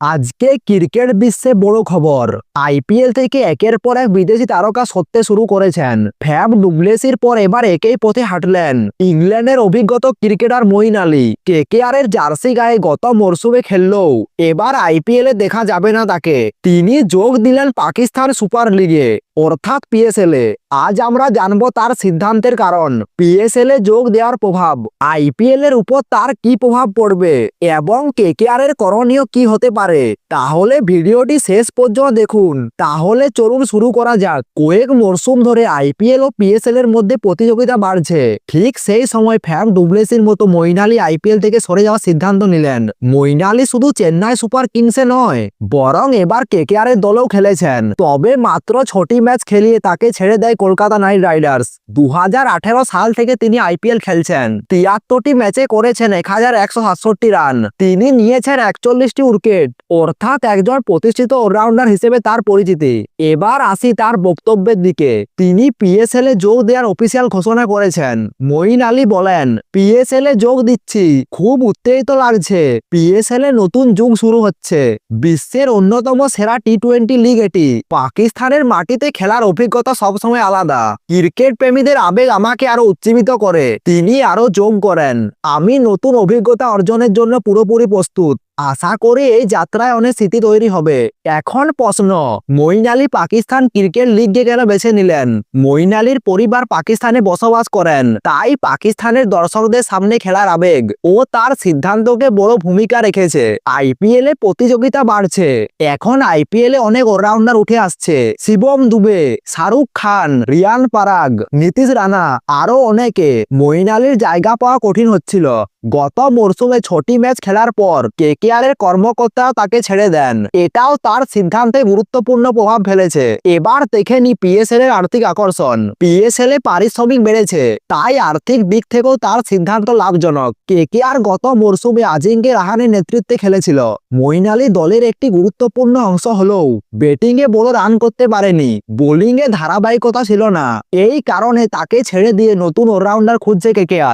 আজকে ক্রিকেট বিশ্বে বড় খবর। আইপিএল থেকে একের পর এক বিদেশি তারকা সরতে শুরু করেছেন। ফ্যাব ডুপ্লেসির পর এবার একই পথে হাঁটলেন ইংল্যান্ডের অভিজ্ঞত ক্রিকেটার মঈন আলী। কেকেআর এর জার্সি গায়ে গত মরশুমে খেললেও এবার আইপিএল এ দেখা যাবে না তাকে। তিনি যোগ দিলেন পাকিস্তান সুপার লিগে অর্থাৎ পিএসএল এ। আজ আমরা জানবো তার সিদ্ধান্তের কারণ, পিএসএল এ যোগ দেওয়ার প্রভাব, আইপিএল এর উপর তার কি প্রভাব পড়বে এবং কেকেআর এর করণীয় কি হতে পারে। তাহলে ভিডিওটি শেষ পর্যন্ত দেখুন। তাহলে চলুন শুরু করা যাক। কয়েক মরশুম ধরে আইপিএল ও পিএসএল এর মধ্যে প্রতিযোগিতা বাড়ছে। ঠিক সেই সময় ফ্যাব ডুপ্লেসির মতো মঈন আলী আইপিএল থেকে সরে যাওয়ার সিদ্ধান্ত নিলেন। মঈন আলী শুধু চেন্নাই সুপার কিংসে নয়, বরং এবার কেকেআর এর দলেও খেলেছেন। তবে মাত্র 6টি ম্যাচ খেলিয়ে তাকে ছেড়ে দেয় কলকাতা নাইট রাইডার্স। 2018 সাল থেকে তিনি আইপিএল খেলছেন। 73টি ম্যাচে করেছেন 1167 রান। তিনি নিয়েছেন 41টি উইকেট, অর্থাৎ একজন প্রতিষ্ঠিত অলরাউন্ডার হিসেবে তার পরিচিতি। এবার আসি তার বক্তব্যের দিকে। তিনি পিএসএল এ যোগ দেওয়ার অফিসিয়াল ঘোষণা করেছেন। মঈন আলী বলেন, পিএসএল এ যোগ দিচ্ছি, খুব উত্তেজিত লাগছে। পিএসএল এ নতুন যুগ শুরু হচ্ছে। বিশ্বের অন্যতম সেরা টি-20 লিগ এটি। পাকিস্তানের মাটিতে খেলার অভিজ্ঞতা সবসময় আলাদা। ক্রিকেট প্রেমীদের আবেগ আমাকে আরো উজ্জীবিত করে। তিনি আরো যোগ করেন, আমি নতুন অভিজ্ঞতা অর্জনের জন্য পুরোপুরি প্রস্তুত। আশা করি এই যাত্রায় অনেক স্মৃতি তৈরি হবে। এখন প্রশ্ন, মঈন আলী পাকিস্তান ক্রিকেট লিগকে কেন বেছে নিলেন? মঈন আলীর পরিবার পাকিস্তানে বসবাস করেন, তাই পাকিস্তানের দর্শকদের সামনে খেলার আবেগ ও তার সিদ্ধান্তকে বড় ভূমিকা রেখেছে। আইপিএল এ প্রতিযোগিতা বাড়ছে। এখন আইপিএল এ অনেক অলরাউন্ডার উঠে আসছে। শিবম দুবে, শাহরুখ খান, রিয়ান পারাগ, নীতিশ রানা, আরো অনেকে। মঈন আলীর জায়গা পাওয়া কঠিন হচ্ছিল। গত মরশুমে 6টি ম্যাচ খেলার পর কেকেআর এর কর্মকর্তারা তাকে ছেড়ে দেন। এটাও তার সিদ্ধান্তে গুরুত্বপূর্ণ প্রভাব ফেলেছে। এবার দেখে নি পিএসএল এর আর্থিক আকর্ষণ। পিএসএল এ পারিশ্রমিক বেড়েছে, তাই আর্থিক দিক থেকেও তার সিদ্ধান্ত লাভজনক। কেকেআর গত মরশুমে আজিঙ্কে রাহানের নেতৃত্বে খেলেছিল। মঈন আলী দলের একটি গুরুত্বপূর্ণ অংশ হলেও ব্যাটিং এ বড় রান করতে পারেনি। বোলিং এ ধারাবাহিকতা ছিল না। এই কারণে তাকে ছেড়ে দিয়ে নতুন অলরাউন্ডার খুঁজছে কেকেআর।